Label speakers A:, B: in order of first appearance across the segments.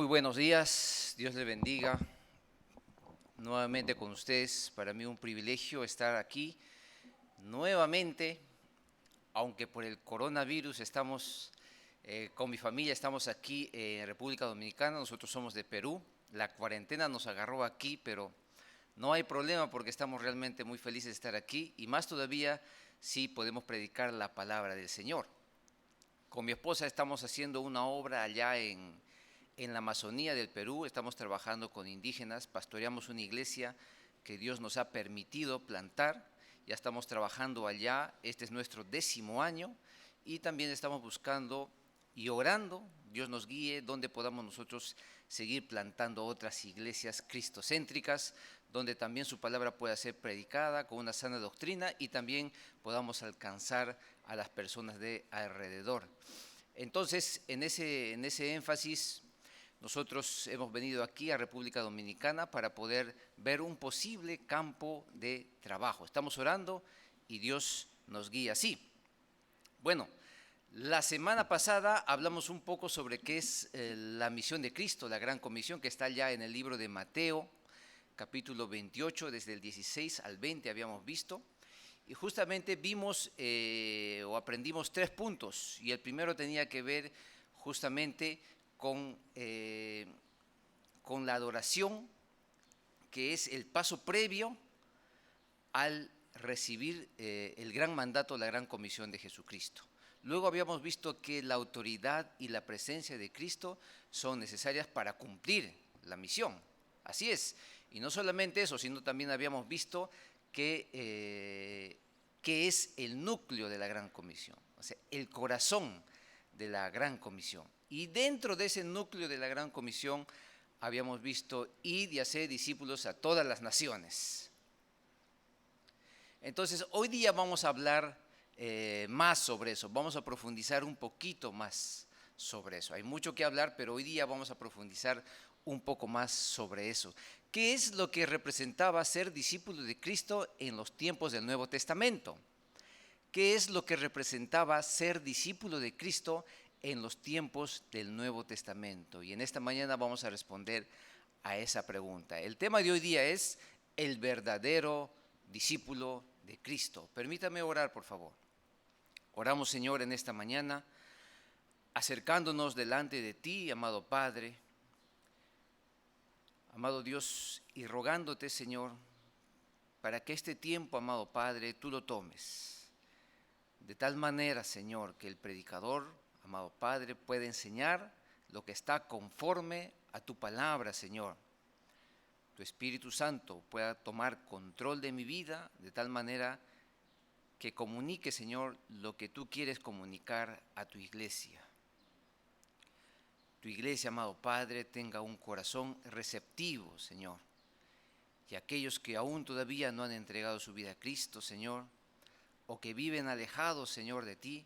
A: Muy buenos días, Dios les bendiga. Nuevamente con ustedes, para mí un privilegio estar aquí nuevamente, aunque por el coronavirus estamos, con mi familia estamos aquí en República Dominicana, nosotros somos de Perú, la cuarentena nos agarró aquí, pero no hay problema porque estamos realmente muy felices de estar aquí y más todavía si podemos predicar la palabra del Señor. Con mi esposa estamos haciendo una obra allá en la Amazonía del Perú, estamos trabajando con indígenas, pastoreamos una iglesia que Dios nos ha permitido plantar, ya estamos trabajando allá, este es nuestro 10º año y también estamos buscando y orando, Dios nos guíe, donde podamos nosotros seguir plantando otras iglesias cristocéntricas, donde también su palabra pueda ser predicada con una sana doctrina y también podamos alcanzar a las personas de alrededor. Entonces, en ese énfasis, nosotros hemos venido aquí a República Dominicana para poder ver un posible campo de trabajo. Estamos orando y Dios nos guía así. Bueno, la semana pasada hablamos un poco sobre qué es la misión de Cristo, la gran comisión que está ya en el libro de Mateo, capítulo 28, desde el 16 al 20 habíamos visto. Y justamente vimos o aprendimos 3 puntos y el primero tenía que ver justamente con la adoración, que es el paso previo al recibir el gran mandato, la gran comisión de Jesucristo. Luego habíamos visto que la autoridad y la presencia de Cristo son necesarias para cumplir la misión. Así es. Y no solamente eso, sino también habíamos visto que es el núcleo de la gran comisión, o sea, el corazón de la gran comisión. Y dentro de ese núcleo de la gran comisión habíamos visto id y hacer discípulos a todas las naciones. Entonces, hoy día vamos a hablar más sobre eso, vamos a profundizar un poquito más sobre eso. Hay mucho que hablar, pero hoy día vamos a profundizar un poco más sobre eso. ¿Qué es lo que representaba ser discípulo de Cristo en los tiempos del Nuevo Testamento? ¿Qué es lo que representaba ser discípulo de Cristo en los tiempos del Nuevo Testamento? Y en esta mañana vamos a responder a esa pregunta. El tema de hoy día es el verdadero discípulo de Cristo. Permítame orar, por favor. Oramos, Señor, en esta mañana, acercándonos delante de ti, amado Padre, amado Dios, y rogándote, Señor, para que este tiempo, amado Padre, tú lo tomes. De tal manera, Señor, que el predicador, amado Padre, pueda enseñar lo que está conforme a tu palabra, Señor. Tu Espíritu Santo pueda tomar control de mi vida, de tal manera que comunique, Señor, lo que tú quieres comunicar a tu iglesia. Tu iglesia, amado Padre, tenga un corazón receptivo, Señor. Y aquellos que aún todavía no han entregado su vida a Cristo, Señor, o que viven alejados, Señor, de ti,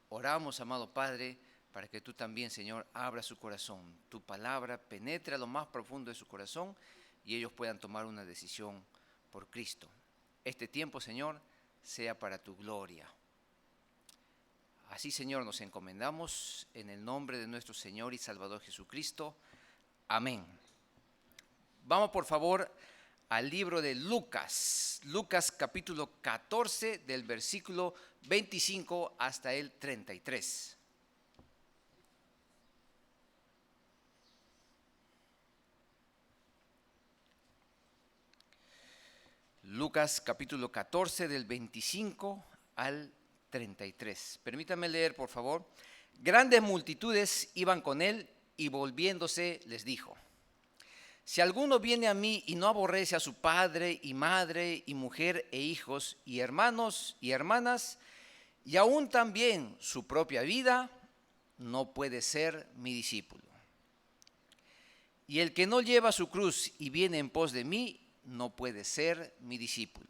A: oramos, amado Padre, para que tú también, Señor, abras su corazón. Tu palabra penetre a lo más profundo de su corazón y ellos puedan tomar una decisión por Cristo. Este tiempo, Señor, sea para tu gloria. Así, Señor, nos encomendamos en el nombre de nuestro Señor y Salvador Jesucristo. Amén. Vamos, por favor, al libro de Lucas. Lucas capítulo 14, del versículo 25 hasta el 33. Lucas capítulo 14, del 25 al 33. Permítame leer, por favor. Grandes multitudes iban con él y volviéndose les dijo: si alguno viene a mí y no aborrece a su padre y madre y mujer e hijos y hermanos y hermanas y aún también su propia vida, no puede ser mi discípulo. Y el que no lleva su cruz y viene en pos de mí, no puede ser mi discípulo.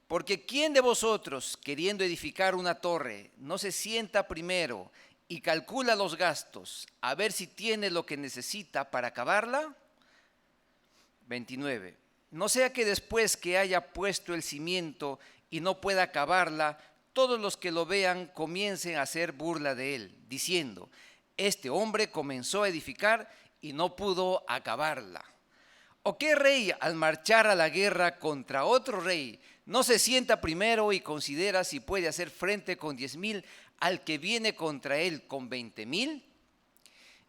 A: Porque ¿quién de vosotros, queriendo edificar una torre, no se sienta primero y calcula los gastos, a ver si tiene lo que necesita para acabarla? 29. No sea que después que haya puesto el cimiento y no pueda acabarla, todos los que lo vean comiencen a hacer burla de él, diciendo: Este hombre comenzó a edificar y no pudo acabarla. ¿O qué rey al marchar a la guerra contra otro rey no se sienta primero y considera si puede hacer frente con 10,000 al que viene contra él con 20,000?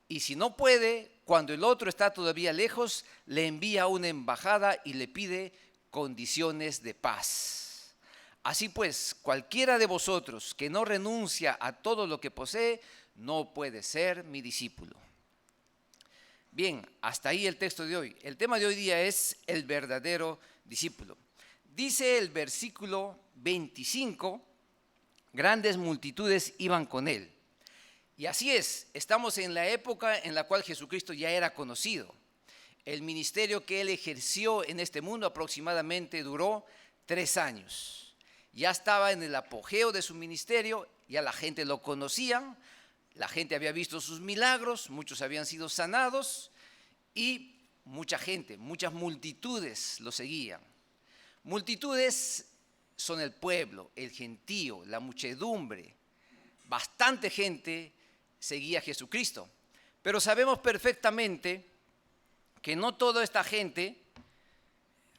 A: Y si no puede, cuando el otro está todavía lejos, le envía una embajada y le pide condiciones de paz. Así pues, cualquiera de vosotros que no renuncia a todo lo que posee, no puede ser mi discípulo. Bien, hasta ahí el texto de hoy. El tema de hoy día es el verdadero discípulo. Dice el versículo 25, grandes multitudes iban con él. Y así es, estamos en la época en la cual Jesucristo ya era conocido. El ministerio que él ejerció en este mundo aproximadamente duró 3 años. Ya estaba en el apogeo de su ministerio, ya la gente lo conocía, la gente había visto sus milagros, muchos habían sido sanados y mucha gente, muchas multitudes lo seguían. Multitudes son el pueblo, el gentío, la muchedumbre. Bastante gente seguía a Jesucristo, pero sabemos perfectamente que no toda esta gente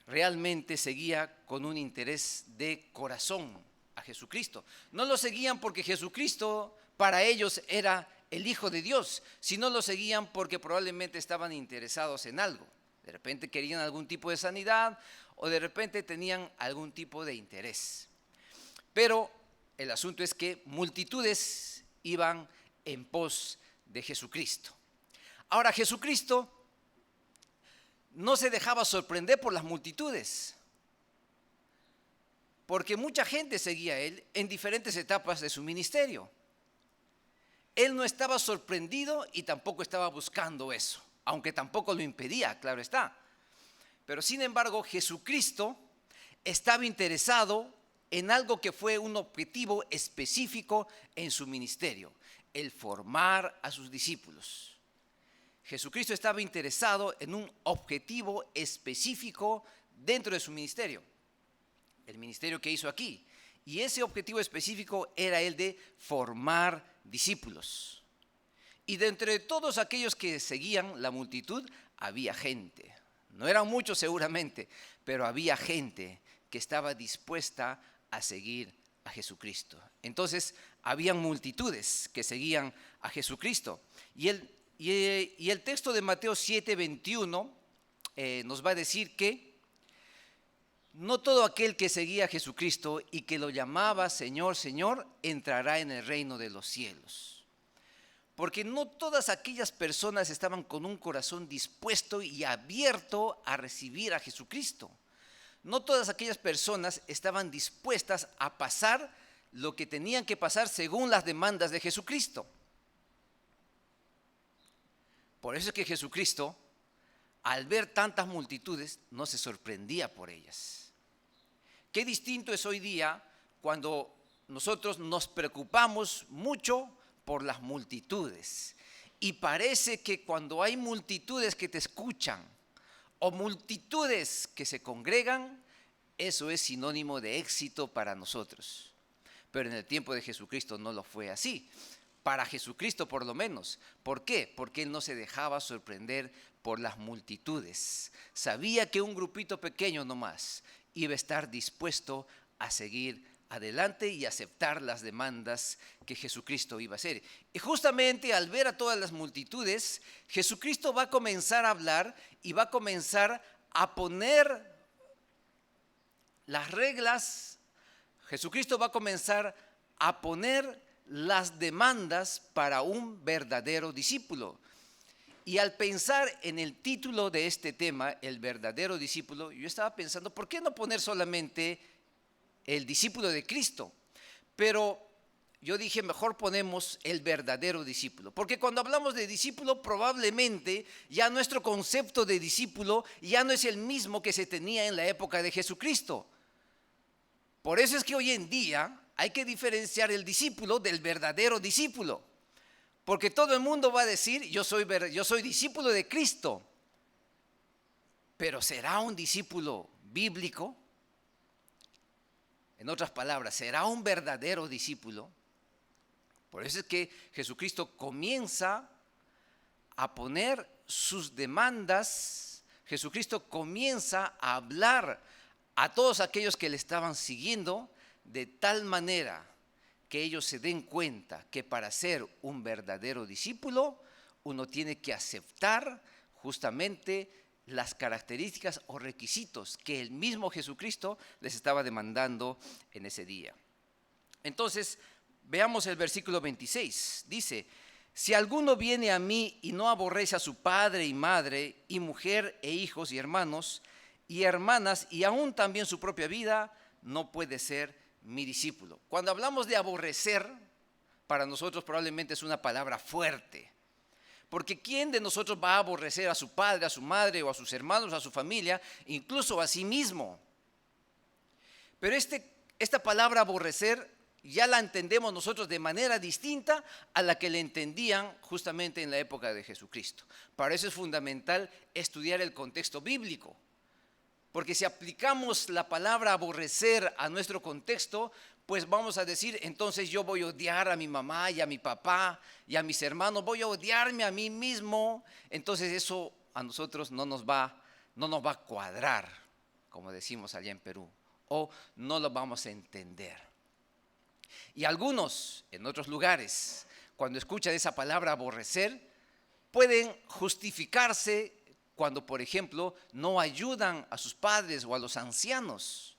A: realmente seguía con un interés de corazón a Jesucristo. No lo seguían porque Jesucristo para ellos era el Hijo de Dios, sino lo seguían porque probablemente estaban interesados en algo. De repente querían algún tipo de sanidad o de repente tenían algún tipo de interés. Pero el asunto es que multitudes iban en pos de Jesucristo. Ahora, Jesucristo no se dejaba sorprender por las multitudes, porque mucha gente seguía a él en diferentes etapas de su ministerio. Él no estaba sorprendido y tampoco estaba buscando eso, aunque tampoco lo impedía, claro está. Pero sin embargo, Jesucristo estaba interesado en algo que fue un objetivo específico en su ministerio, el formar a sus discípulos. Jesucristo estaba interesado en un objetivo específico dentro de su ministerio, el ministerio que hizo aquí. Y ese objetivo específico era el de formar discípulos. Y de entre todos aquellos que seguían la multitud, había gente. No eran muchos seguramente, pero había gente que estaba dispuesta a seguir a Jesucristo. Entonces, habían multitudes que seguían a Jesucristo. Y el texto de Mateo 7:21 nos va a decir que no todo aquel que seguía a Jesucristo y que lo llamaba Señor, Señor, entrará en el reino de los cielos. Porque no todas aquellas personas estaban con un corazón dispuesto y abierto a recibir a Jesucristo. No todas aquellas personas estaban dispuestas a pasar lo que tenían que pasar según las demandas de Jesucristo. Por eso es que Jesucristo, al ver tantas multitudes, no se sorprendía por ellas. Qué distinto es hoy día cuando nosotros nos preocupamos mucho por las multitudes. Y parece que cuando hay multitudes que te escuchan o multitudes que se congregan, eso es sinónimo de éxito para nosotros. Pero en el tiempo de Jesucristo no lo fue así. Para Jesucristo por lo menos. ¿Por qué? Porque Él no se dejaba sorprender por las multitudes. Sabía que un grupito pequeño nomás iba a estar dispuesto a seguir adelante y aceptar las demandas que Jesucristo iba a hacer. Y justamente al ver a todas las multitudes, Jesucristo va a comenzar a hablar y va a comenzar a poner las reglas. Jesucristo va a comenzar a poner las demandas para un verdadero discípulo. Y al pensar en el título de este tema, el verdadero discípulo, yo estaba pensando, ¿por qué no poner solamente el discípulo de Cristo? Pero yo dije, mejor ponemos el verdadero discípulo. Porque cuando hablamos de discípulo, probablemente ya nuestro concepto de discípulo ya no es el mismo que se tenía en la época de Jesucristo. Por eso es que hoy en día hay que diferenciar el discípulo del verdadero discípulo. Porque todo el mundo va a decir, yo soy discípulo de Cristo. Pero ¿será un discípulo bíblico? En otras palabras, ¿será un verdadero discípulo? Por eso es que Jesucristo comienza a poner sus demandas. Jesucristo comienza a hablar a todos aquellos que le estaban siguiendo de tal manera que ellos se den cuenta que para ser un verdadero discípulo uno tiene que aceptar justamente las características o requisitos que el mismo Jesucristo les estaba demandando en ese día. Entonces, veamos el versículo 26. Dice: si alguno viene a mí y no aborrece a su padre y madre, y mujer e hijos y hermanos y hermanas, y aún también su propia vida, no puede ser mi discípulo. Cuando hablamos de aborrecer, para nosotros probablemente es una palabra fuerte. Porque ¿quién de nosotros va a aborrecer a su padre, a su madre, o a sus hermanos, a su familia, incluso a sí mismo? Pero esta palabra aborrecer ya la entendemos nosotros de manera distinta a la que le entendían justamente en la época de Jesucristo. Para eso es fundamental estudiar el contexto bíblico. Porque si aplicamos la palabra aborrecer a nuestro contexto, pues vamos a decir, entonces yo voy a odiar a mi mamá y a mi papá y a mis hermanos, voy a odiarme a mí mismo. Entonces eso a nosotros no nos va a cuadrar, como decimos allá en Perú, o no lo vamos a entender. Y algunos en otros lugares, cuando escuchan esa palabra aborrecer, pueden justificarse cuando, por ejemplo, no ayudan a sus padres o a los ancianos.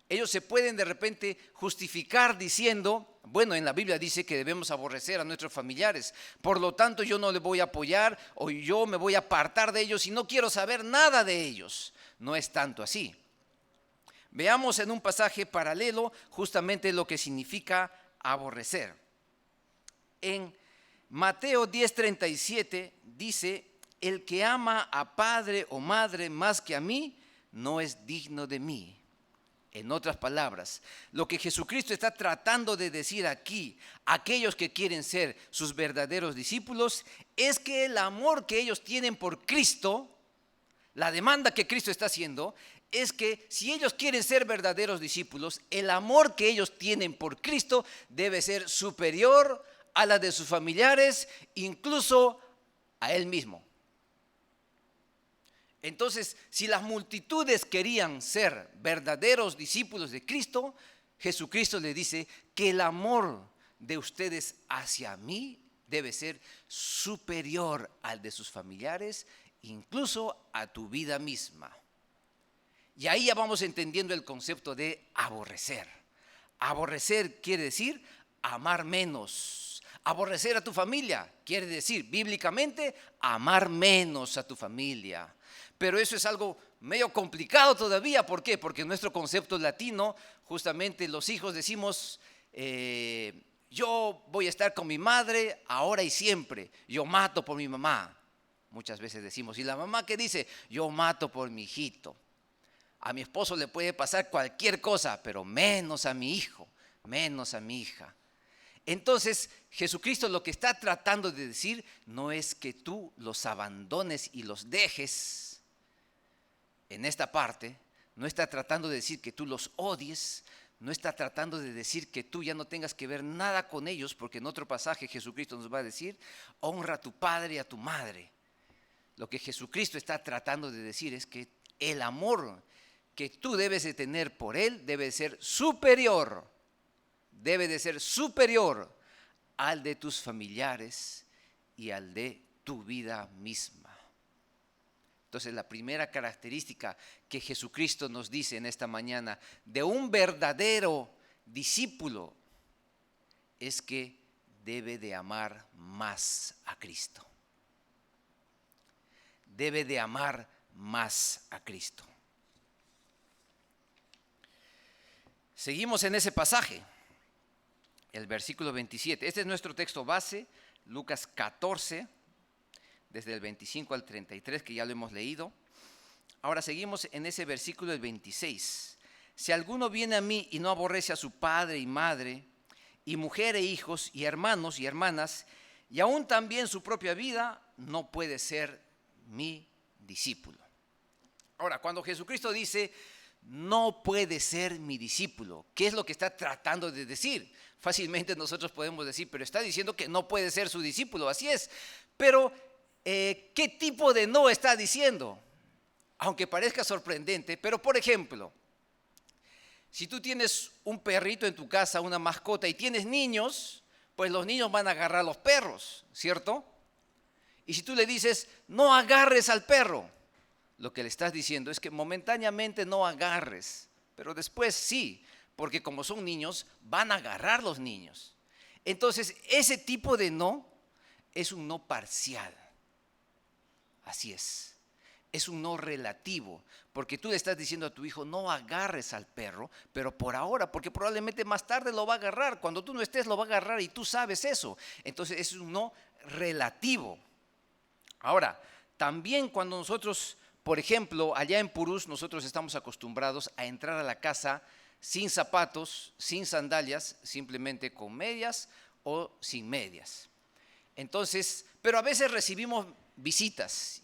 A: Ellos se pueden de repente justificar diciendo, bueno, en la Biblia dice que debemos aborrecer a nuestros familiares, por lo tanto yo no les voy a apoyar o yo me voy a apartar de ellos y no quiero saber nada de ellos. No es tanto así. Veamos en un pasaje paralelo justamente lo que significa aborrecer. En Mateo 10:37 dice: el que ama a padre o madre más que a mí, no es digno de mí. En otras palabras, lo que Jesucristo está tratando de decir aquí a aquellos que quieren ser sus verdaderos discípulos es que el amor que ellos tienen por Cristo, la demanda que Cristo está haciendo, es que si ellos quieren ser verdaderos discípulos, el amor que ellos tienen por Cristo debe ser superior a la de sus familiares, incluso a Él mismo. Entonces, si las multitudes querían ser verdaderos discípulos de Cristo, Jesucristo les dice que el amor de ustedes hacia mí debe ser superior al de sus familiares, incluso a tu vida misma. Y ahí ya vamos entendiendo el concepto de aborrecer. Aborrecer quiere decir amar menos. Aborrecer a tu familia quiere decir, bíblicamente, amar menos a tu familia. Pero eso es algo medio complicado todavía. ¿Por qué? Porque en nuestro concepto latino, justamente los hijos decimos, yo voy a estar con mi madre ahora y siempre. Yo mato por mi mamá. Muchas veces decimos. ¿Y la mamá qué dice? Yo mato por mi hijito. A mi esposo le puede pasar cualquier cosa, pero menos a mi hijo, menos a mi hija. Entonces, Jesucristo lo que está tratando de decir no es que tú los abandones y los dejes. En esta parte, no está tratando de decir que tú los odies, no está tratando de decir que tú ya no tengas que ver nada con ellos, porque en otro pasaje Jesucristo nos va a decir, honra a tu padre y a tu madre. Lo que Jesucristo está tratando de decir es que el amor que tú debes de tener por Él debe de ser superior al de tus familiares y al de tu vida misma. Entonces, la primera característica que Jesucristo nos dice en esta mañana de un verdadero discípulo es que debe de amar más a Cristo. Debe de amar más a Cristo. Seguimos en ese pasaje, el versículo 27. Este es nuestro texto base, Lucas 14, desde el 25 al 33, que ya lo hemos leído. Ahora seguimos en ese versículo del 26. Si alguno viene a mí y no aborrece a su padre y madre, y mujer e hijos, y hermanos y hermanas, y aún también su propia vida, no puede ser mi discípulo. Ahora, cuando Jesucristo dice, no puede ser mi discípulo. ¿Qué es lo que está tratando de decir? Fácilmente nosotros podemos decir, pero está diciendo que no puede ser su discípulo, así es. Pero, ¿qué tipo de no está diciendo? Aunque parezca sorprendente, pero por ejemplo, si tú tienes un perrito en tu casa, una mascota, y tienes niños, pues los niños van a agarrar a los perros, ¿cierto? Y si tú le dices, no agarres al perro, lo que le estás diciendo es que momentáneamente no agarres, pero después sí, porque como son niños, van a agarrar los niños. Entonces, ese tipo de no es un no parcial. Así es un no relativo, porque tú le estás diciendo a tu hijo, no agarres al perro, pero por ahora, porque probablemente más tarde lo va a agarrar, cuando tú no estés lo va a agarrar y tú sabes eso. Entonces es un no relativo. Ahora, también cuando nosotros, por ejemplo, allá en Purús, nosotros estamos acostumbrados a entrar a la casa sin zapatos, sin sandalias, simplemente con medias o sin medias. Entonces, pero a veces recibimos visitas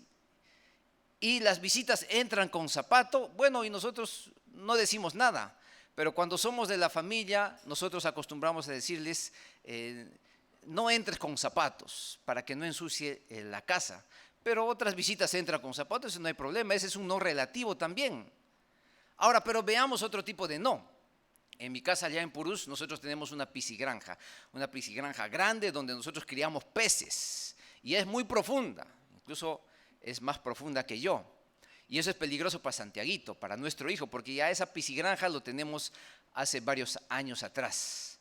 A: y las visitas entran con zapato, bueno, y nosotros no decimos nada, pero cuando somos de la familia, nosotros acostumbramos a decirles, no entres con zapatos para que no ensucie la casa. Pero otras visitas entran con zapatos, eso no hay problema, ese es un no relativo también. Ahora, pero veamos otro tipo de no. En mi casa allá en Purús nosotros tenemos una piscigranja grande donde nosotros criamos peces y es muy profunda, incluso es más profunda que yo. Y eso es peligroso para Santiaguito, para nuestro hijo, porque ya esa piscigranja lo tenemos hace varios años atrás.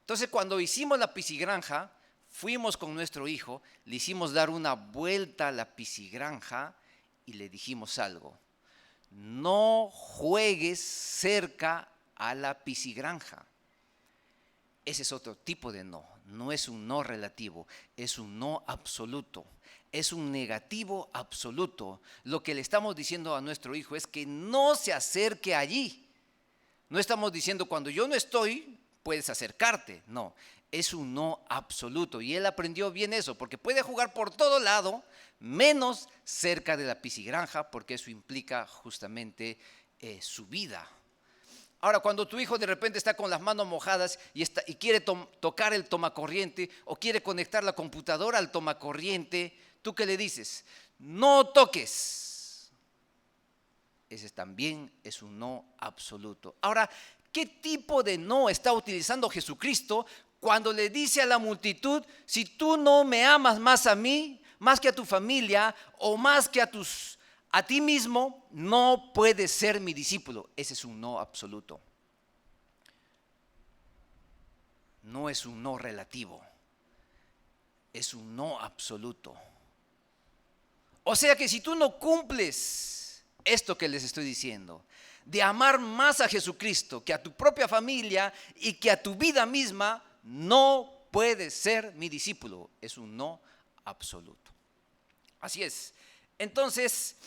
A: Entonces cuando hicimos la piscigranja, fuimos con nuestro hijo, le hicimos dar una vuelta a la piscigranja y le dijimos algo. No juegues cerca a la piscigranja. Ese es otro tipo de no. No es un no relativo, es un no absoluto. Es un negativo absoluto. Lo que le estamos diciendo a nuestro hijo es que no se acerque allí. No estamos diciendo cuando yo no estoy, puedes acercarte. No, es un no absoluto. Y él aprendió bien eso, porque puede jugar por todo lado, menos cerca de la piscigranja, porque eso implica justamente su vida. Ahora, cuando tu hijo de repente está con las manos mojadas y quiere tocar el tomacorriente o quiere conectar la computadora al tomacorriente, ¿tú qué le dices? No toques. Ese también es un no absoluto. Ahora, ¿qué tipo de no está utilizando Jesucristo cuando le dice a la multitud, si tú no me amas más a mí, más que a tu familia o más que a ti mismo, no puedes ser mi discípulo? Ese es un no absoluto. No es un no relativo, es un no absoluto. O sea que si tú no cumples esto que les estoy diciendo, de amar más a Jesucristo que a tu propia familia y que a tu vida misma, no puedes ser mi discípulo. Es un no absoluto. Así es. Entonces,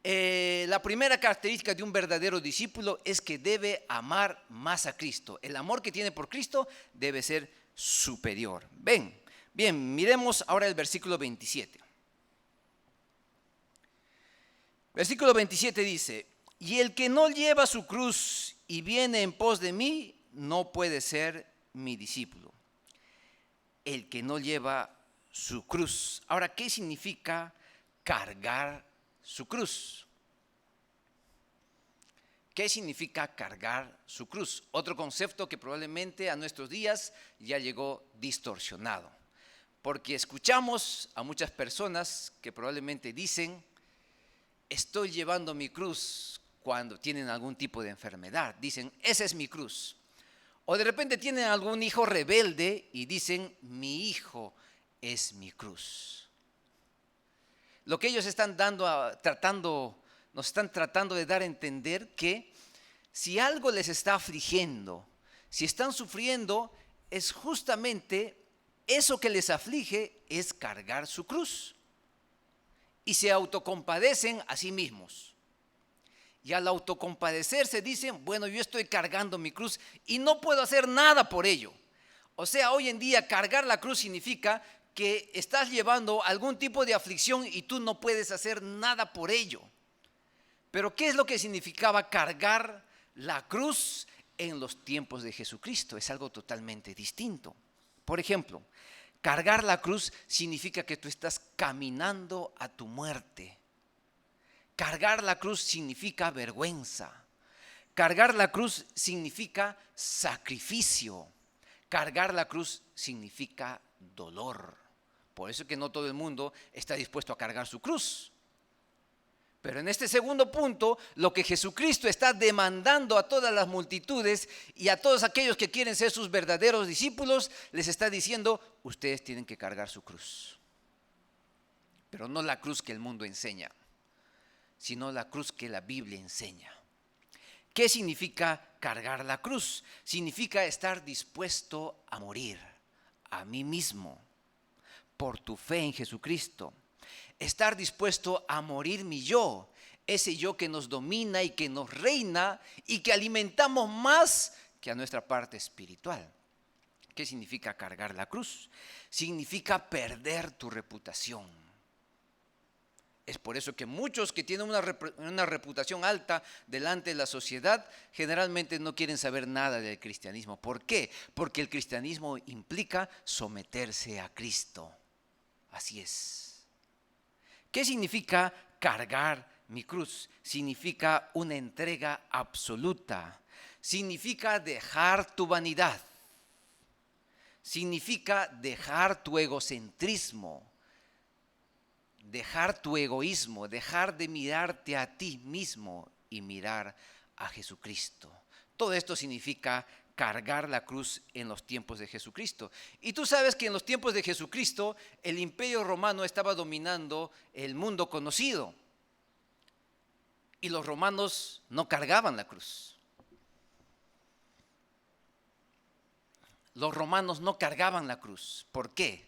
A: la primera característica de un verdadero discípulo es que debe amar más a Cristo. El amor que tiene por Cristo debe ser superior. Bien, miremos ahora el versículo 27. Versículo 27 dice, y el que no lleva su cruz y viene en pos de mí, no puede ser mi discípulo. El que no lleva su cruz. Ahora, ¿qué significa cargar su cruz? ¿Qué significa cargar su cruz? Otro concepto que probablemente a nuestros días ya llegó distorsionado. Porque escuchamos a muchas personas que probablemente dicen, estoy llevando mi cruz cuando tienen algún tipo de enfermedad. Dicen, esa es mi cruz. O de repente tienen algún hijo rebelde y dicen, mi hijo es mi cruz. Lo que ellos están nos están tratando de dar a entender que si algo les está afligiendo, si están sufriendo, es justamente eso que les aflige es cargar su cruz. Y se autocompadecen a sí mismos. Y al autocompadecerse dicen, bueno, yo estoy cargando mi cruz y no puedo hacer nada por ello. O sea, hoy en día cargar la cruz significa que estás llevando algún tipo de aflicción y tú no puedes hacer nada por ello. Pero ¿qué es lo que significaba cargar la cruz en los tiempos de Jesucristo? Es algo totalmente distinto. Por ejemplo, cargar la cruz significa que tú estás caminando a tu muerte. Cargar la cruz significa vergüenza. Cargar la cruz significa sacrificio. Cargar la cruz significa dolor. Por eso es que no todo el mundo está dispuesto a cargar su cruz. Pero en este segundo punto, lo que Jesucristo está demandando a todas las multitudes y a todos aquellos que quieren ser sus verdaderos discípulos, les está diciendo, ustedes tienen que cargar su cruz. Pero no la cruz que el mundo enseña, sino la cruz que la Biblia enseña. ¿Qué significa cargar la cruz? Significa estar dispuesto a morir a mí mismo por tu fe en Jesucristo. Estar dispuesto a morir mi yo, ese yo que nos domina y que nos reina y que alimentamos más que a nuestra parte espiritual. ¿Qué significa cargar la cruz? Significa perder tu reputación. Es por eso que muchos que tienen una reputación alta delante de la sociedad generalmente no quieren saber nada del cristianismo. ¿Por qué? Porque el cristianismo implica someterse a Cristo. Así es. ¿Qué significa cargar mi cruz? Significa una entrega absoluta. Significa dejar tu vanidad. Significa dejar tu egocentrismo. Dejar tu egoísmo, dejar de mirarte a ti mismo y mirar a Jesucristo. Todo esto significa cargar la cruz en los tiempos de Jesucristo. Y tú sabes que en los tiempos de Jesucristo el imperio romano estaba dominando el mundo conocido. Y los romanos no cargaban la cruz. Los romanos no cargaban la cruz. ¿Por qué?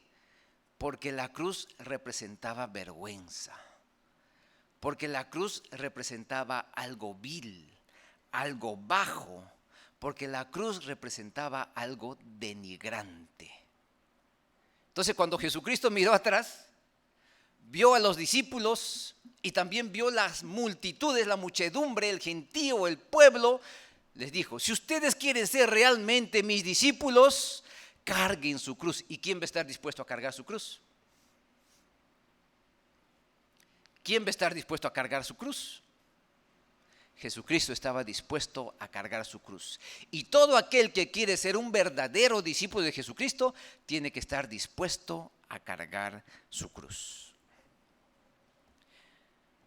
A: Porque la cruz representaba vergüenza. Porque la cruz representaba algo vil, algo bajo. Porque la cruz representaba algo denigrante. Entonces, cuando Jesucristo miró atrás, vio a los discípulos y también vio las multitudes, la muchedumbre, el gentío, el pueblo, les dijo, si ustedes quieren ser realmente mis discípulos, carguen su cruz. ¿Y quién va a estar dispuesto a cargar su cruz? ¿Quién va a estar dispuesto a cargar su cruz? Jesucristo estaba dispuesto a cargar su cruz. Y todo aquel que quiere ser un verdadero discípulo de Jesucristo tiene que estar dispuesto a cargar su cruz.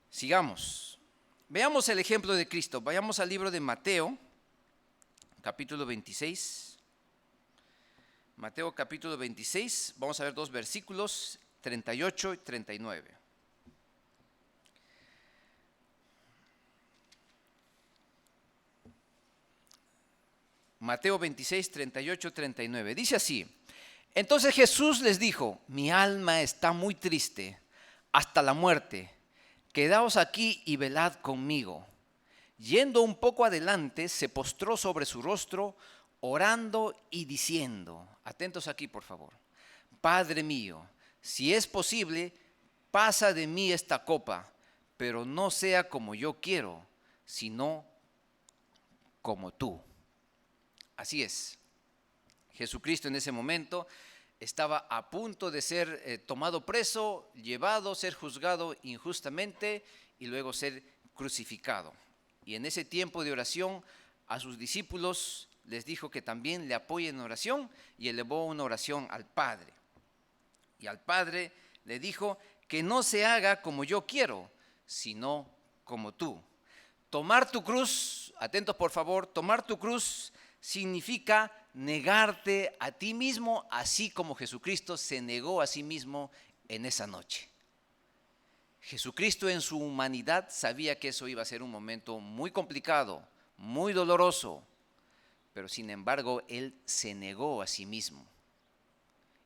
A: Sigamos. Veamos el ejemplo de Cristo. Vayamos al libro de Mateo, capítulo 26. Mateo capítulo 26. Vamos a ver dos versículos, 38 y 39. Mateo 26, 38, 39. Dice así: entonces Jesús les dijo, mi alma está muy triste hasta la muerte. Quedaos aquí y velad conmigo. Yendo un poco adelante, se postró sobre su rostro, orando y diciendo, atentos aquí por favor, Padre mío, si es posible, pasa de mí esta copa, pero no sea como yo quiero, sino como tú. Así es. Jesucristo en ese momento estaba a punto de ser tomado preso, llevado, ser juzgado injustamente y luego ser crucificado. Y en ese tiempo de oración a sus discípulos les dijo que también le apoyen en oración y elevó una oración al Padre. Y al Padre le dijo que no se haga como yo quiero, sino como tú. Tomar tu cruz, atentos por favor, tomar tu cruz significa negarte a ti mismo, así como Jesucristo se negó a sí mismo en esa noche. Jesucristo en su humanidad sabía que eso iba a ser un momento muy complicado, muy doloroso, pero sin embargo Él se negó a sí mismo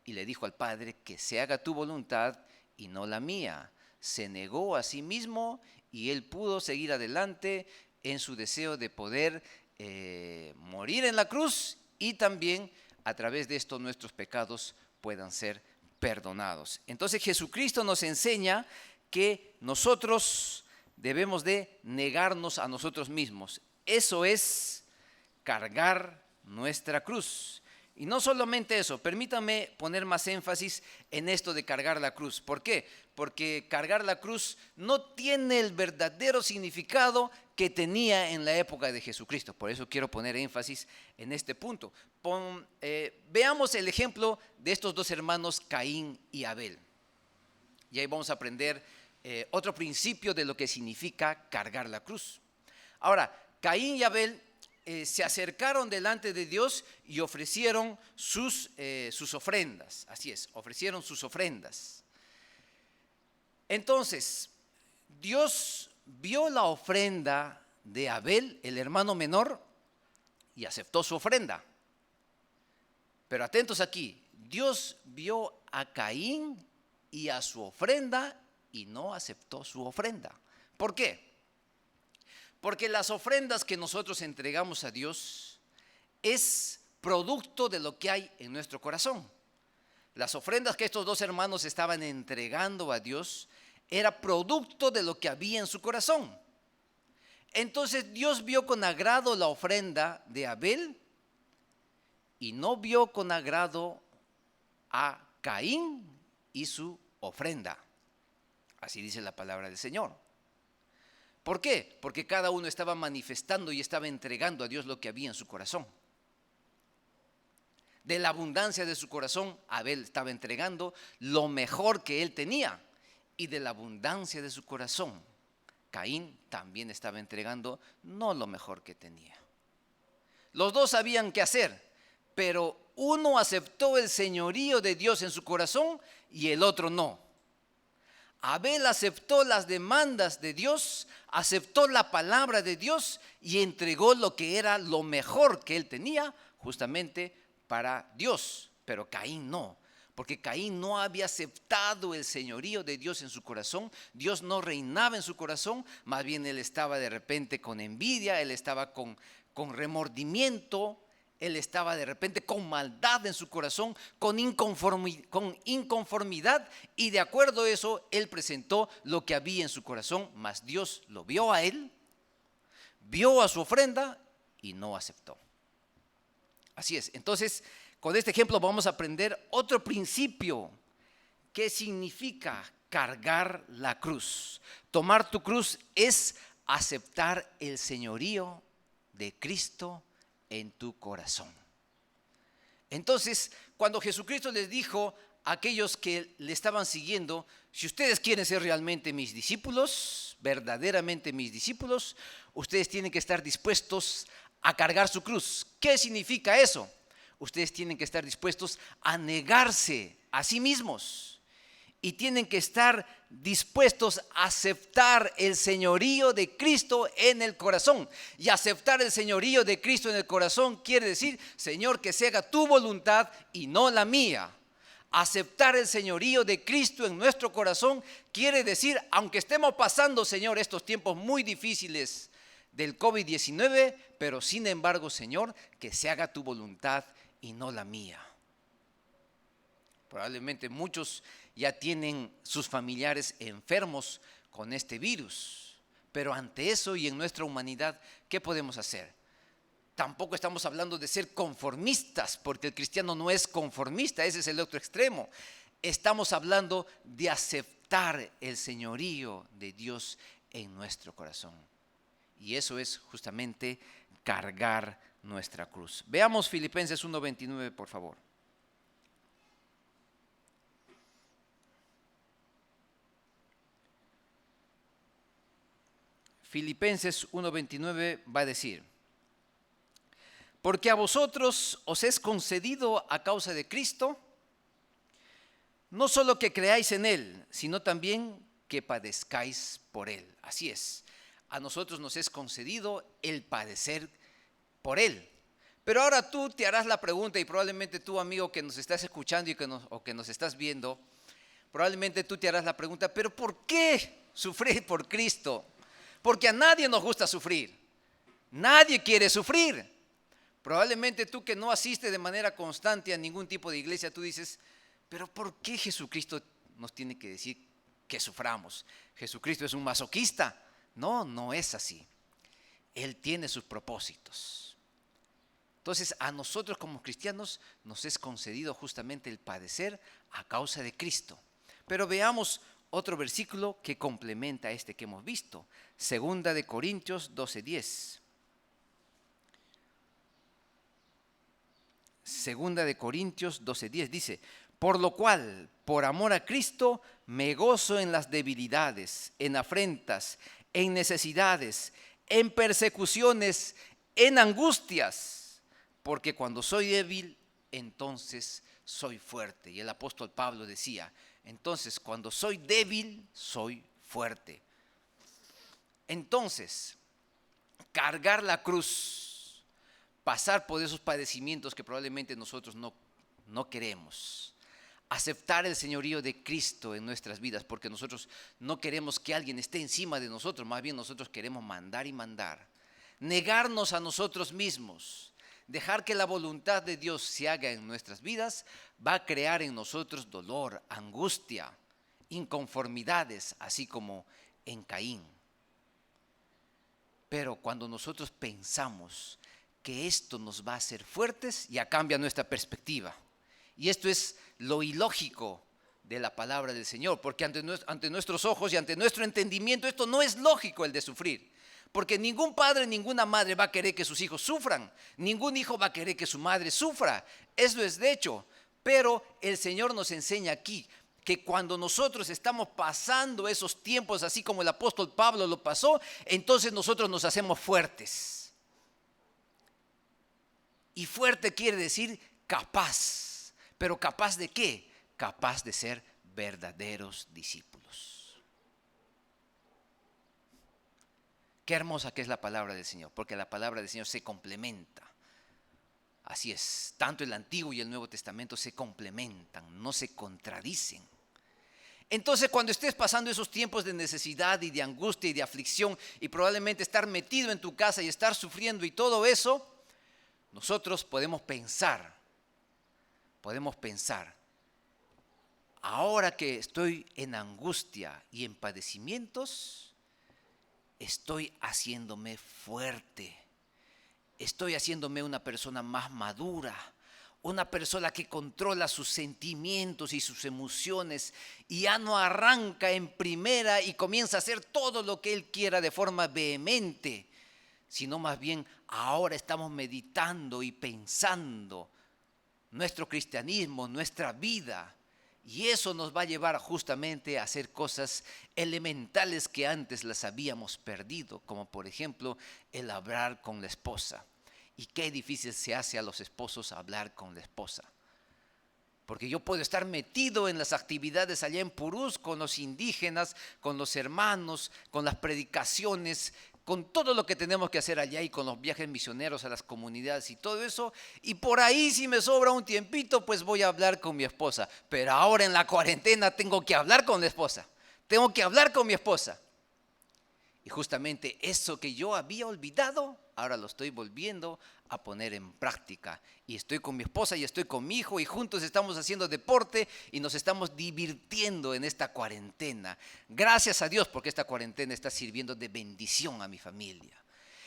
A: y le dijo al Padre que se haga tu voluntad y no la mía. Se negó a sí mismo y Él pudo seguir adelante en su deseo de poder morir en la cruz y también a través de esto nuestros pecados puedan ser perdonados. Entonces Jesucristo nos enseña que nosotros debemos de negarnos a nosotros mismos. Eso es cargar nuestra cruz. Y no solamente eso, permítame poner más énfasis en esto de cargar la cruz. ¿Por qué? Porque cargar la cruz no tiene el verdadero significado que tenía en la época de Jesucristo. Por eso quiero poner énfasis en este punto. Veamos el ejemplo de estos dos hermanos, Caín y Abel. Y ahí vamos a aprender otro principio de lo que significa cargar la cruz. Ahora, Caín y Abel se acercaron delante de Dios y ofrecieron sus ofrendas. Así es, ofrecieron sus ofrendas. Entonces, Dios vio la ofrenda de Abel, el hermano menor, y aceptó su ofrenda. Pero atentos aquí, Dios vio a Caín y a su ofrenda y no aceptó su ofrenda. ¿Por qué? Porque las ofrendas que nosotros entregamos a Dios es producto de lo que hay en nuestro corazón. Las ofrendas que estos dos hermanos estaban entregando a Dios era producto de lo que había en su corazón. Entonces Dios vio con agrado la ofrenda de Abel y no vio con agrado a Caín y su ofrenda. Así dice la palabra del Señor. ¿Por qué? Porque cada uno estaba manifestando y estaba entregando a Dios lo que había en su corazón. De la abundancia de su corazón, Abel estaba entregando lo mejor que él tenía. Y de la abundancia de su corazón, Caín también estaba entregando no lo mejor que tenía. Los dos sabían qué hacer, pero uno aceptó el señorío de Dios en su corazón y el otro no. Abel aceptó las demandas de Dios, aceptó la palabra de Dios y entregó lo que era lo mejor que él tenía justamente para Dios. Pero Caín no, porque Caín no había aceptado el señorío de Dios en su corazón. Dios no reinaba en su corazón, más bien él estaba de repente con envidia, él estaba con remordimiento. Él estaba de repente con maldad en su corazón, con inconformidad, y de acuerdo a eso, él presentó lo que había en su corazón, mas Dios lo vio a él, vio a su ofrenda y no aceptó. Así es, entonces con este ejemplo vamos a aprender otro principio. ¿Qué significa cargar la cruz? Tomar tu cruz es aceptar el señorío de Cristo en tu corazón. Entonces, cuando Jesucristo les dijo a aquellos que le estaban siguiendo, si ustedes quieren ser realmente mis discípulos, verdaderamente mis discípulos, ustedes tienen que estar dispuestos a cargar su cruz. ¿Qué significa eso? Ustedes tienen que estar dispuestos a negarse a sí mismos. Y tienen que estar dispuestos a aceptar el señorío de Cristo en el corazón. Y aceptar el señorío de Cristo en el corazón quiere decir, Señor, que se haga tu voluntad y no la mía. Aceptar el señorío de Cristo en nuestro corazón quiere decir, aunque estemos pasando, Señor, estos tiempos muy difíciles del COVID-19, pero sin embargo, Señor, que se haga tu voluntad y no la mía. Probablemente muchos ya tienen sus familiares enfermos con este virus. Pero ante eso y en nuestra humanidad, ¿qué podemos hacer? Tampoco estamos hablando de ser conformistas, porque el cristiano no es conformista, ese es el otro extremo. Estamos hablando de aceptar el señorío de Dios en nuestro corazón. Y eso es justamente cargar nuestra cruz. Veamos Filipenses 1:29, por favor. Filipenses 1:29 va a decir: porque a vosotros os es concedido a causa de Cristo, no solo que creáis en Él, sino también que padezcáis por Él. Así es, a nosotros nos es concedido el padecer por Él. Pero ahora tú te harás la pregunta, y probablemente tú, amigo, que nos estás escuchando o que nos estás viendo, probablemente tú te harás la pregunta, ¿pero por qué sufrir por Cristo? Porque a nadie nos gusta sufrir. Nadie quiere sufrir. Probablemente tú que no asistes de manera constante a ningún tipo de iglesia, tú dices, pero ¿por qué Jesucristo nos tiene que decir que suframos? Jesucristo es un masoquista. No, no es así. Él tiene sus propósitos. Entonces, a nosotros como cristianos nos es concedido justamente el padecer a causa de Cristo. Pero veamos otro versículo que complementa este que hemos visto. Segunda de Corintios 12:10. Segunda de Corintios 12:10 dice: por lo cual, por amor a Cristo, me gozo en las debilidades, en afrentas, en necesidades, en persecuciones, en angustias, porque cuando soy débil, entonces soy fuerte. Y el apóstol Pablo decía, entonces cuando soy débil, soy fuerte. Entonces, cargar la cruz, pasar por esos padecimientos que probablemente nosotros no queremos, aceptar el señorío de Cristo en nuestras vidas, porque nosotros no queremos que alguien esté encima de nosotros, más bien nosotros queremos mandar y mandar. Negarnos a nosotros mismos, dejar que la voluntad de Dios se haga en nuestras vidas, va a crear en nosotros dolor, angustia, inconformidades, así como en Caín. Pero cuando nosotros pensamos que esto nos va a hacer fuertes, ya cambia nuestra perspectiva. Y esto es lo ilógico de la palabra del Señor, porque ante nuestros ojos y ante nuestro entendimiento esto no es lógico, el de sufrir. Porque ningún padre, ninguna madre va a querer que sus hijos sufran. Ningún hijo va a querer que su madre sufra. Eso es de hecho. Pero el Señor nos enseña aquí que cuando nosotros estamos pasando esos tiempos, así como el apóstol Pablo lo pasó, entonces nosotros nos hacemos fuertes. Y fuerte quiere decir capaz. ¿Pero capaz de qué? Capaz de ser verdaderos discípulos. Qué hermosa que es la palabra del Señor, porque la palabra del Señor se complementa. Así es, tanto el Antiguo y el Nuevo Testamento se complementan, no se contradicen. Entonces, cuando estés pasando esos tiempos de necesidad y de angustia y de aflicción y probablemente estar metido en tu casa y estar sufriendo y todo eso, nosotros podemos pensar, ahora que estoy en angustia y en padecimientos, estoy haciéndome fuerte, estoy haciéndome una persona más madura, una persona que controla sus sentimientos y sus emociones y ya no arranca en primera y comienza a hacer todo lo que él quiera de forma vehemente, sino más bien ahora estamos meditando y pensando nuestro cristianismo, nuestra vida, y eso nos va a llevar justamente a hacer cosas elementales que antes las habíamos perdido, como por ejemplo el hablar con la esposa. Y qué difícil se hace a los esposos hablar con la esposa. Porque yo puedo estar metido en las actividades allá en Purús con los indígenas, con los hermanos, con las predicaciones, con todo lo que tenemos que hacer allá y con los viajes misioneros a las comunidades y todo eso. Y por ahí si me sobra un tiempito, pues voy a hablar con mi esposa. Pero ahora en la cuarentena tengo que hablar con la esposa. Tengo que hablar con mi esposa. Y justamente eso que yo había olvidado, ahora lo estoy volviendo a poner en práctica. Y estoy con mi esposa y estoy con mi hijo y juntos estamos haciendo deporte y nos estamos divirtiendo en esta cuarentena. Gracias a Dios porque esta cuarentena está sirviendo de bendición a mi familia.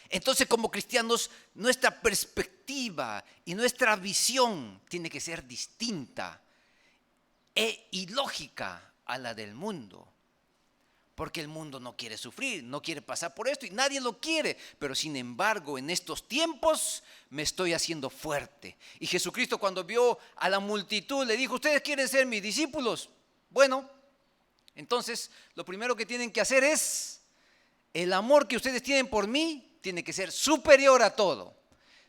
A: Entonces, como cristianos, nuestra perspectiva y nuestra visión tiene que ser distinta e ilógica a la del mundo. Porque el mundo no quiere sufrir, no quiere pasar por esto y nadie lo quiere. Pero sin embargo, en estos tiempos me estoy haciendo fuerte. Y Jesucristo cuando vio a la multitud le dijo, ¿ustedes quieren ser mis discípulos? Bueno, entonces lo primero que tienen que hacer es, el amor que ustedes tienen por mí tiene que ser superior a todo.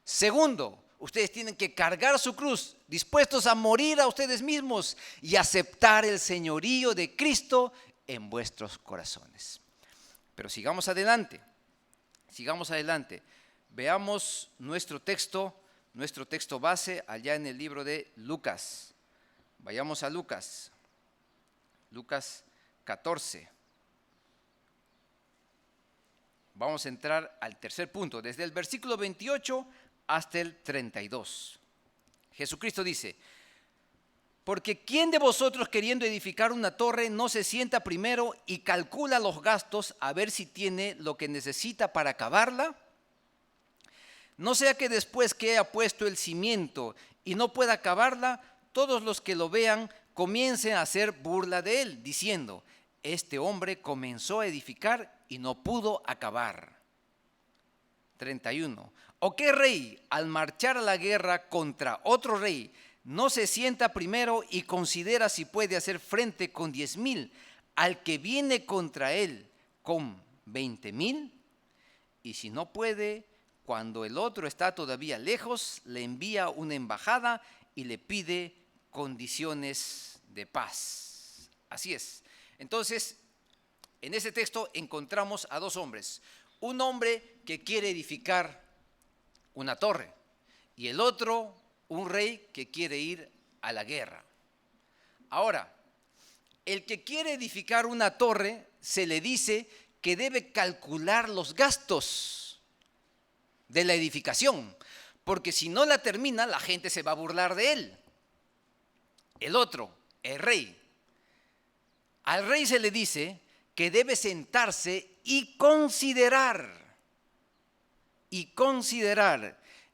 A: Segundo, ustedes tienen que cargar su cruz, dispuestos a morir a ustedes mismos y aceptar el señorío de Cristo en vuestros corazones. Pero sigamos adelante. Veamos nuestro texto base allá en el libro de Lucas. Vayamos a Lucas 14. Vamos a entrar al tercer punto, desde el versículo 28 hasta el 32. Jesucristo dice, Porque ¿quién de vosotros queriendo edificar una torre no se sienta primero y calcula los gastos a ver si tiene lo que necesita para acabarla? No sea que después que haya puesto el cimiento y no pueda acabarla, todos los que lo vean comiencen a hacer burla de él, diciendo, este hombre comenzó a edificar y no pudo acabar. 31. ¿O qué rey, al marchar a la guerra contra otro rey, no se sienta primero y considera si puede hacer frente con 10,000 al que viene contra él con 20,000? Y si no puede, cuando el otro está todavía lejos, le envía una embajada y le pide condiciones de paz. Así es. Entonces, en ese texto encontramos a dos hombres. Un hombre que quiere edificar una torre y el otro, un rey que quiere ir a la guerra. Ahora, el que quiere edificar una torre se le dice que debe calcular los gastos de la edificación, porque si no la termina, la gente se va a burlar de él. El otro, el rey. Al rey se le dice que debe sentarse y considerar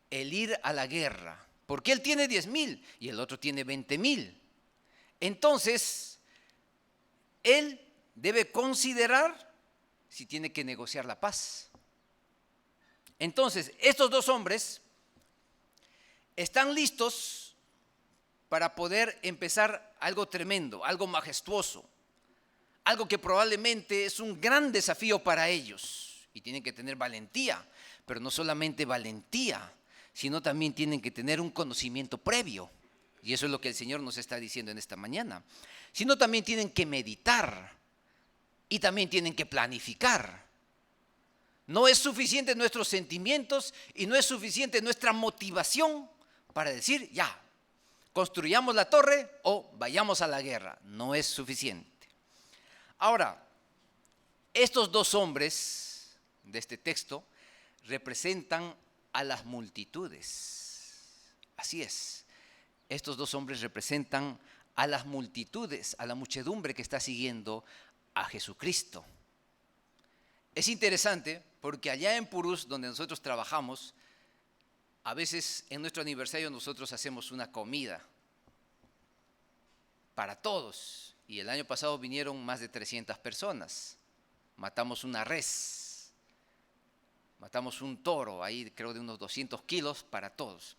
A: el ir a la guerra, porque él tiene 10,000 y el otro tiene 20,000. Entonces, él debe considerar si tiene que negociar la paz. Entonces, estos dos hombres están listos para poder empezar algo tremendo, algo majestuoso, algo que probablemente es un gran desafío para ellos. Y tienen que tener valentía, pero no solamente valentía, sino también tienen que tener un conocimiento previo. Y eso es lo que el Señor nos está diciendo en esta mañana. Sino también tienen que meditar y también tienen que planificar. No es suficiente nuestros sentimientos y no es suficiente nuestra motivación para decir, ya, construyamos la torre o vayamos a la guerra. No es suficiente. Ahora, estos dos hombres de este texto representan a las multitudes. Así es. Estos dos hombres representan a las multitudes, a la muchedumbre que está siguiendo a Jesucristo. Es interesante porque allá en Purús, donde nosotros trabajamos, a veces en nuestro aniversario nosotros hacemos una comida para todos. Y el año pasado vinieron más de 300 personas. Matamos una res, matamos un toro, ahí creo de unos 200 kilos para todos.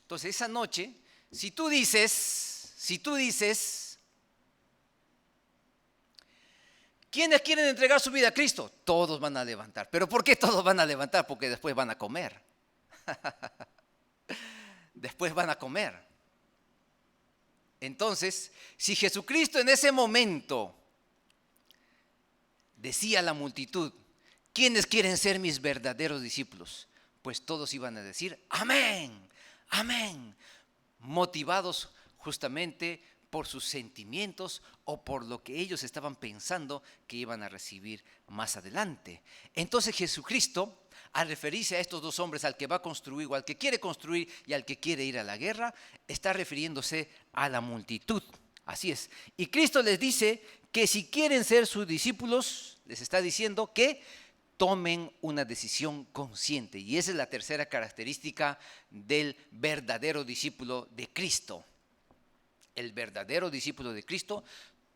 A: Entonces esa noche, si tú dices, ¿quiénes quieren entregar su vida a Cristo? Todos van a levantar. ¿Pero por qué todos van a levantar? Porque después van a comer. Después van a comer. Entonces, si Jesucristo en ese momento decía a la multitud, ¿quiénes quieren ser mis verdaderos discípulos? Pues todos iban a decir, amén, amén, motivados justamente por sus sentimientos o por lo que ellos estaban pensando que iban a recibir más adelante. Entonces Jesucristo, al referirse a estos dos hombres, al que va a construir o al que quiere construir y al que quiere ir a la guerra, está refiriéndose a la multitud. Así es. Y Cristo les dice que si quieren ser sus discípulos, les está diciendo que tomen una decisión consciente. Y esa es la tercera característica del verdadero discípulo de Cristo. El verdadero discípulo de Cristo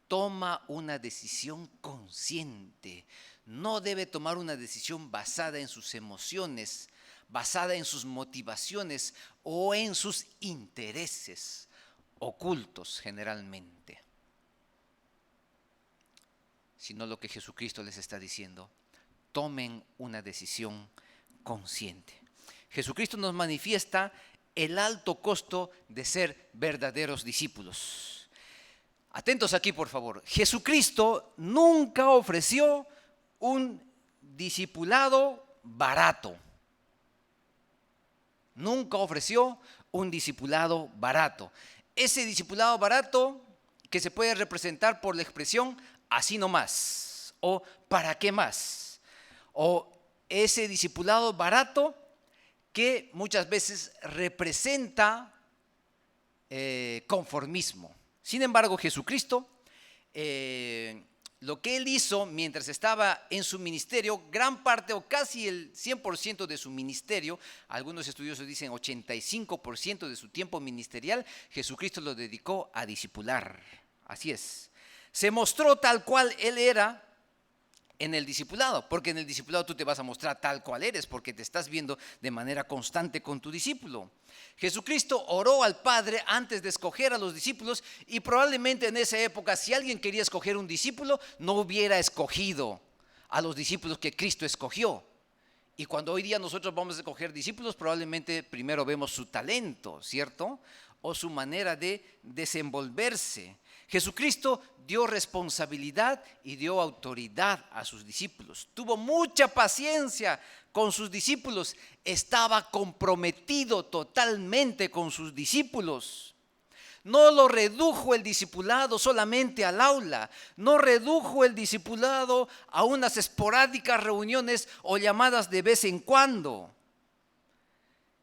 A: toma una decisión consciente. No debe tomar una decisión basada en sus emociones, basada en sus motivaciones o en sus intereses ocultos generalmente. Sino lo que Jesucristo les está diciendo, tomen una decisión consciente. Jesucristo nos manifiesta el alto costo de ser verdaderos discípulos. Atentos aquí, por favor. Jesucristo nunca ofreció un discipulado barato. Nunca ofreció un discipulado barato. Ese discipulado barato que se puede representar por la expresión así nomás o para qué más. O ese discipulado barato que muchas veces representa conformismo. Sin embargo, Jesucristo, lo que Él hizo mientras estaba en su ministerio, gran parte o casi el 100% de su ministerio, algunos estudiosos dicen 85% de su tiempo ministerial, Jesucristo lo dedicó a discipular. Así es. Se mostró tal cual Él era en el discipulado, porque en el discipulado tú te vas a mostrar tal cual eres, porque te estás viendo de manera constante con tu discípulo. Jesucristo oró al Padre antes de escoger a los discípulos y probablemente en esa época, si alguien quería escoger un discípulo, no hubiera escogido a los discípulos que Cristo escogió. Y cuando hoy día nosotros vamos a escoger discípulos, probablemente primero vemos su talento, ¿cierto? O su manera de desenvolverse. Jesucristo dio responsabilidad y dio autoridad a sus discípulos. Tuvo mucha paciencia con sus discípulos. Estaba comprometido totalmente con sus discípulos. No lo redujo el discipulado solamente al aula. No redujo el discipulado a unas esporádicas reuniones o llamadas de vez en cuando.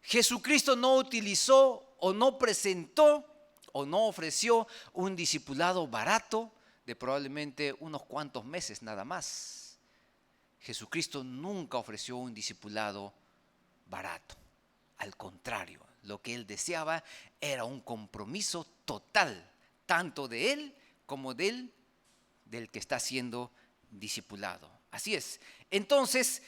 A: Jesucristo no utilizó o no presentó o no ofreció un discipulado barato de probablemente unos cuantos meses nada más. Jesucristo nunca ofreció un discipulado barato. Al contrario, lo que Él deseaba era un compromiso total, tanto de Él como del que está siendo discipulado. Así es. Entonces,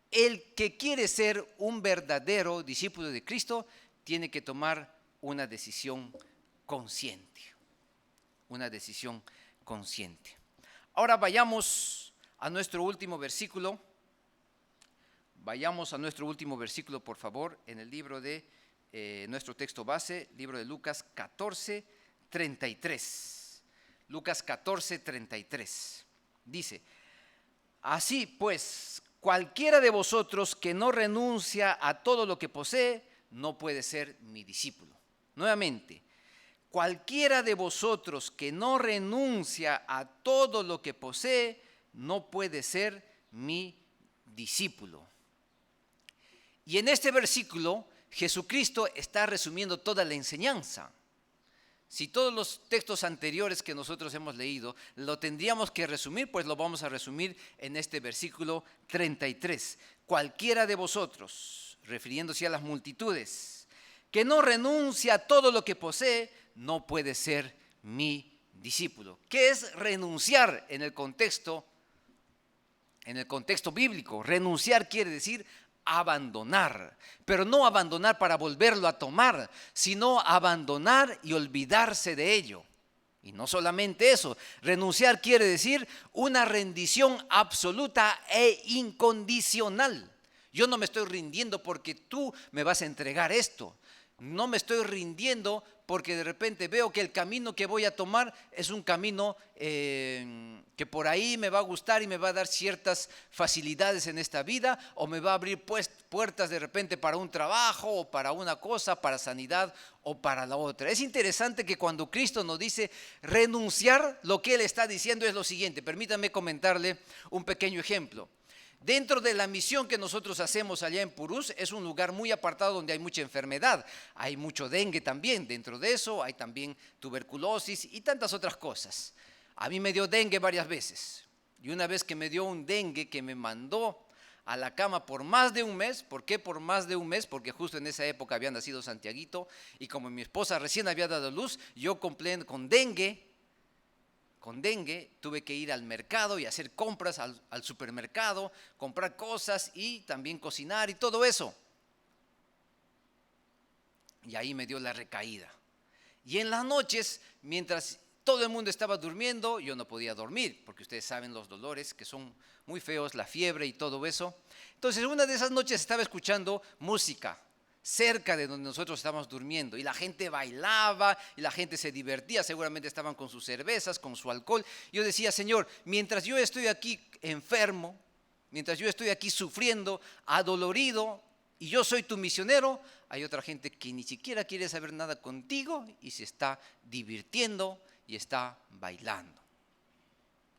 A: el que quiere ser un verdadero discípulo de Cristo tiene que tomar una decisión consciente. Una decisión consciente. Ahora vayamos a nuestro último versículo. Vayamos a nuestro último versículo, por favor, en el libro de nuestro texto base, libro de Lucas 14, 33. Lucas 14, 33. Dice: así pues, cualquiera de vosotros que no renuncia a todo lo que posee, no puede ser mi discípulo. Nuevamente, cualquiera de vosotros que no renuncia a todo lo que posee, no puede ser mi discípulo. Y en este versículo, Jesucristo está resumiendo toda la enseñanza. Si todos los textos anteriores que nosotros hemos leído lo tendríamos que resumir, pues lo vamos a resumir en este versículo 33. Cualquiera de vosotros, refiriéndose a las multitudes, que no renuncia a todo lo que posee, no puede ser mi discípulo. ¿Qué es renunciar en el contexto bíblico? Renunciar quiere decir abandonar, pero no abandonar para volverlo a tomar, sino abandonar y olvidarse de ello. Y no solamente eso, renunciar quiere decir una rendición absoluta e incondicional. Yo no me estoy rindiendo porque tú me vas a entregar esto. No me estoy rindiendo porque de repente veo que el camino que voy a tomar es un camino que por ahí me va a gustar y me va a dar ciertas facilidades en esta vida, o me va a abrir puertas de repente para un trabajo o para una cosa, para sanidad o para la otra. Es interesante que cuando Cristo nos dice renunciar, lo que Él está diciendo es lo siguiente. Permítanme comentarle un pequeño ejemplo. Dentro de la misión que nosotros hacemos allá en Purús, es un lugar muy apartado donde hay mucha enfermedad. Hay mucho dengue también. Dentro de eso hay también tuberculosis y tantas otras cosas. A mí me dio dengue varias veces. Y una vez que me dio un dengue que me mandó a la cama por más de un mes. ¿Por qué por más de un mes? Porque justo en esa época había nacido Santiaguito. Y como mi esposa recién había dado luz, yo con dengue, tuve que ir al mercado y hacer compras al supermercado, comprar cosas y también cocinar y todo eso. Y ahí me dio la recaída. Y en las noches, mientras todo el mundo estaba durmiendo, yo no podía dormir, porque ustedes saben los dolores que son muy feos, la fiebre y todo eso. Entonces, una de esas noches estaba escuchando música cerca de donde nosotros estábamos durmiendo, y la gente bailaba y la gente se divertía, seguramente estaban con sus cervezas, con su alcohol. Yo decía: Señor, mientras yo estoy aquí enfermo, mientras yo estoy aquí sufriendo, adolorido, y yo soy tu misionero, hay otra gente que ni siquiera quiere saber nada contigo y se está divirtiendo y está bailando.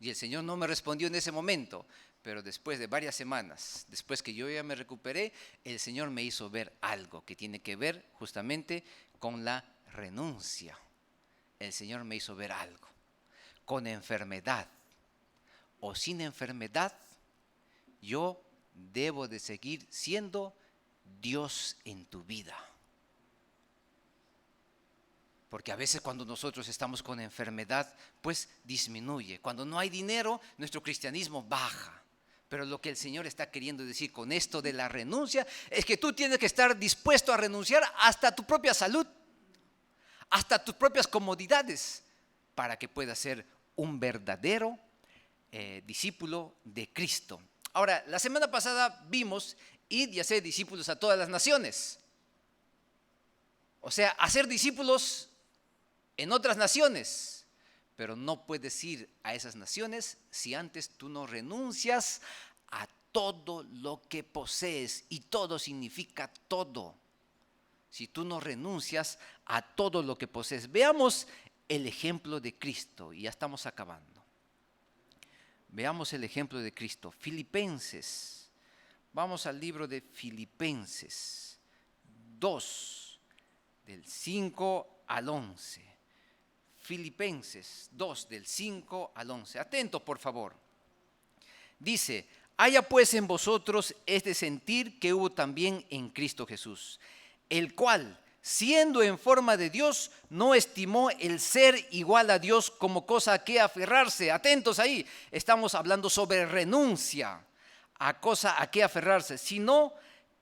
A: Y el Señor no me respondió en ese momento. Pero después de varias semanas, después que yo ya me recuperé, el Señor me hizo ver algo que tiene que ver justamente con la renuncia. el Señor me hizo ver algo. Con enfermedad o sin enfermedad, yo debo de seguir siendo Dios en tu vida. Porque a veces cuando nosotros estamos con enfermedad, pues disminuye. Cuando no hay dinero, nuestro cristianismo baja. Pero lo que el Señor está queriendo decir con esto de la renuncia es que tú tienes que estar dispuesto a renunciar hasta tu propia salud, hasta tus propias comodidades, para que puedas ser un verdadero discípulo de Cristo. Ahora, la semana pasada vimos ir y hacer discípulos a todas las naciones. O sea, hacer discípulos en otras naciones. Pero no puedes ir a esas naciones si antes tú no renuncias a todo lo que posees. Y todo significa todo. Si tú no renuncias a todo lo que posees. Veamos el ejemplo de Cristo. Y ya estamos acabando. Veamos el ejemplo de Cristo. Filipenses. Vamos al libro de Filipenses 2, del 5 al 11. Filipenses 2, del 5 al 11. Atento, por favor. Dice: haya pues en vosotros este sentir que hubo también en Cristo Jesús, el cual, siendo en forma de Dios, no estimó el ser igual a Dios como cosa a que aferrarse. Atentos ahí, estamos hablando sobre renuncia a cosa a que aferrarse, sino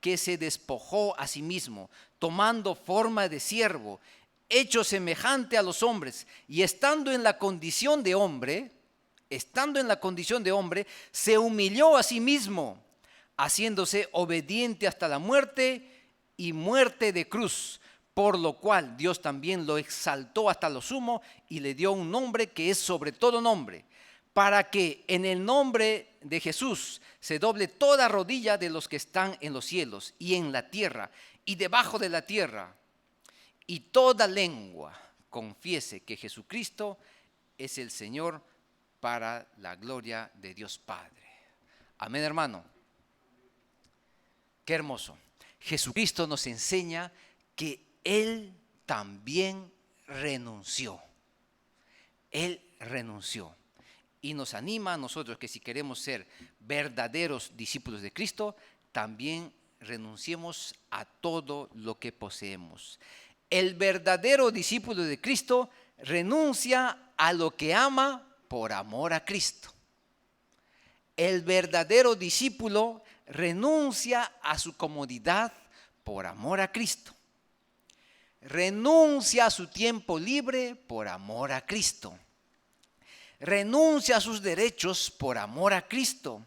A: que se despojó a sí mismo, tomando forma de siervo, hecho semejante a los hombres, y estando en la condición de hombre, se humilló a sí mismo, haciéndose obediente hasta la muerte y muerte de cruz, por lo cual Dios también lo exaltó hasta lo sumo y le dio un nombre que es sobre todo nombre, para que en el nombre de Jesús se doble toda rodilla de los que están en los cielos y en la tierra y debajo de la tierra, y toda lengua confiese que Jesucristo es el Señor, para la gloria de Dios Padre. Amén, hermano. Qué hermoso. Jesucristo nos enseña que Él también renunció. Él renunció. Y nos anima a nosotros que si queremos ser verdaderos discípulos de Cristo, también renunciemos a todo lo que poseemos. El verdadero discípulo de Cristo renuncia a lo que ama por amor a Cristo. El verdadero discípulo renuncia a su comodidad por amor a Cristo. Renuncia a su tiempo libre por amor a Cristo. Renuncia a sus derechos por amor a Cristo.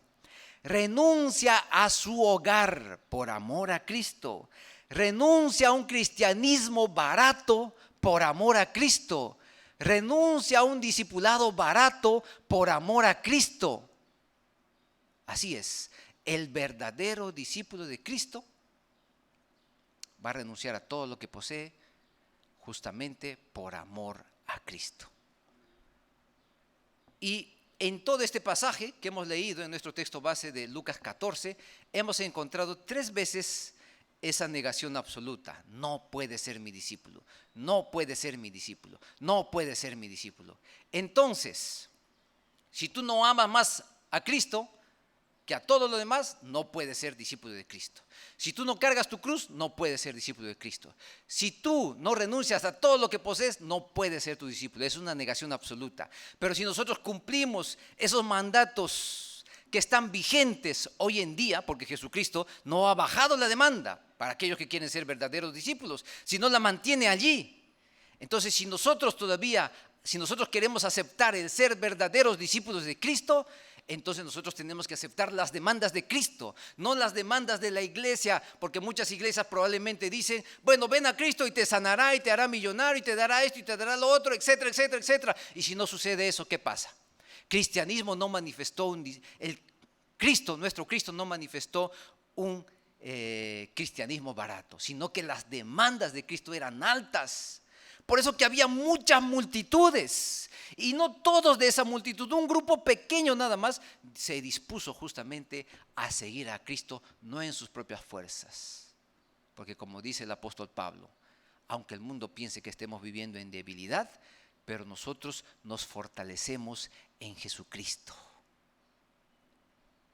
A: Renuncia a su hogar por amor a Cristo. Renuncia a un cristianismo barato por amor a Cristo. Renuncia a un discipulado barato por amor a Cristo. Así es, el verdadero discípulo de Cristo va a renunciar a todo lo que posee justamente por amor a Cristo. Y en todo este pasaje que hemos leído en nuestro texto base de Lucas 14, hemos encontrado 3 veces esa negación absoluta. No puede ser mi discípulo, no puede ser mi discípulo, no puede ser mi discípulo. Entonces, si tú no amas más a Cristo que a todo lo demás, no puedes ser discípulo de Cristo. Si tú no cargas tu cruz, no puedes ser discípulo de Cristo. Si tú no renuncias a todo lo que posees, no puedes ser tu discípulo. Es una negación absoluta. Pero si nosotros cumplimos esos mandatos que están vigentes hoy en día, porque Jesucristo no ha bajado la demanda para aquellos que quieren ser verdaderos discípulos, sino la mantiene allí. Entonces, si nosotros queremos aceptar el ser verdaderos discípulos de Cristo, entonces nosotros tenemos que aceptar las demandas de Cristo, no las demandas de la iglesia, porque muchas iglesias probablemente dicen, bueno, ven a Cristo y te sanará y te hará millonario y te dará esto y te dará lo otro, etcétera, etcétera, etcétera. Y si no sucede eso, ¿qué pasa? Cristianismo no manifestó, nuestro Cristo no manifestó un cristianismo barato, sino que las demandas de Cristo eran altas. Por eso que había muchas multitudes, y no todos de esa multitud, un grupo pequeño nada más, se dispuso justamente a seguir a Cristo, no en sus propias fuerzas. Porque como dice el apóstol Pablo, aunque el mundo piense que estemos viviendo en debilidad, pero nosotros nos fortalecemos en Jesucristo.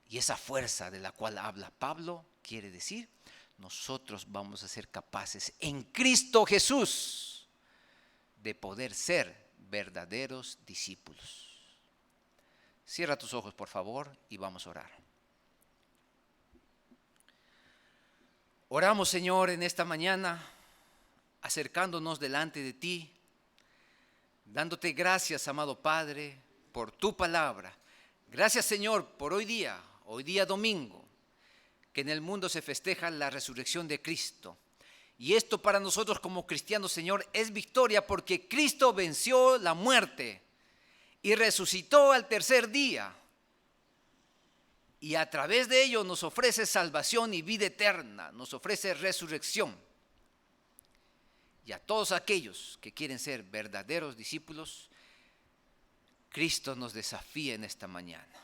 A: Y esa fuerza de la cual habla Pablo quiere decir, nosotros vamos a ser capaces en Cristo Jesús de poder ser verdaderos discípulos. Cierra tus ojos, por favor, y vamos a orar. Oramos, Señor, en esta mañana, acercándonos delante de ti, dándote gracias, amado Padre, por tu palabra. Gracias, Señor, por hoy día domingo, que en el mundo se festeja la resurrección de Cristo. Y esto para nosotros como cristianos, Señor, es victoria porque Cristo venció la muerte y resucitó al tercer día. Y a través de ello nos ofrece salvación y vida eterna, nos ofrece resurrección. Y a todos aquellos que quieren ser verdaderos discípulos, Cristo nos desafía en esta mañana,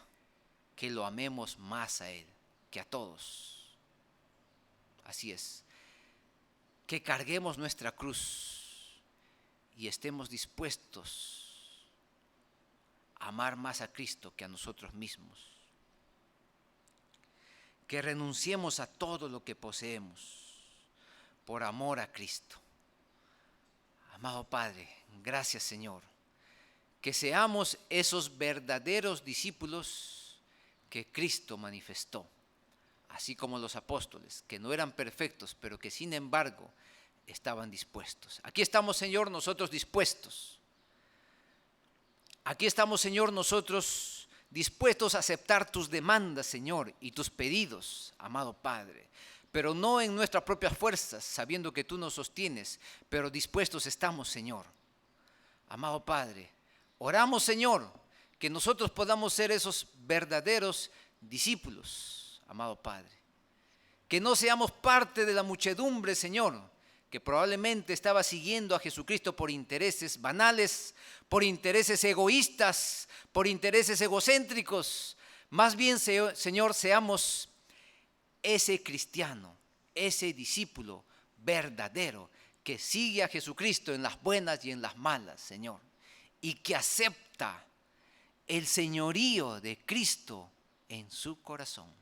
A: que lo amemos más a Él que a todos. Así es, que carguemos nuestra cruz y estemos dispuestos a amar más a Cristo que a nosotros mismos. Que renunciemos a todo lo que poseemos por amor a Cristo. Amado Padre, gracias, Señor, que seamos esos verdaderos discípulos que Cristo manifestó, así como los apóstoles, que no eran perfectos, pero que sin embargo estaban dispuestos. Aquí estamos, Señor, nosotros dispuestos. Aquí estamos, Señor, nosotros dispuestos a aceptar tus demandas, Señor, y tus pedidos, amado Padre, pero no en nuestras propias fuerzas, sabiendo que tú nos sostienes, pero dispuestos estamos, Señor. Amado Padre, oramos, Señor, que nosotros podamos ser esos verdaderos discípulos, amado Padre. Que no seamos parte de la muchedumbre, Señor, que probablemente estaba siguiendo a Jesucristo por intereses banales, por intereses egoístas, por intereses egocéntricos. Más bien, Señor, seamos ese cristiano, ese discípulo verdadero que sigue a Jesucristo en las buenas y en las malas, Señor, y que acepta el señorío de Cristo en su corazón.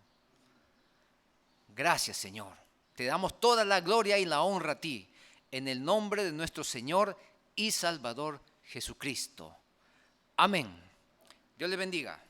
A: Gracias, Señor. Te damos toda la gloria y la honra a ti, en el nombre de nuestro Señor y Salvador Jesucristo. Amén. Dios le bendiga.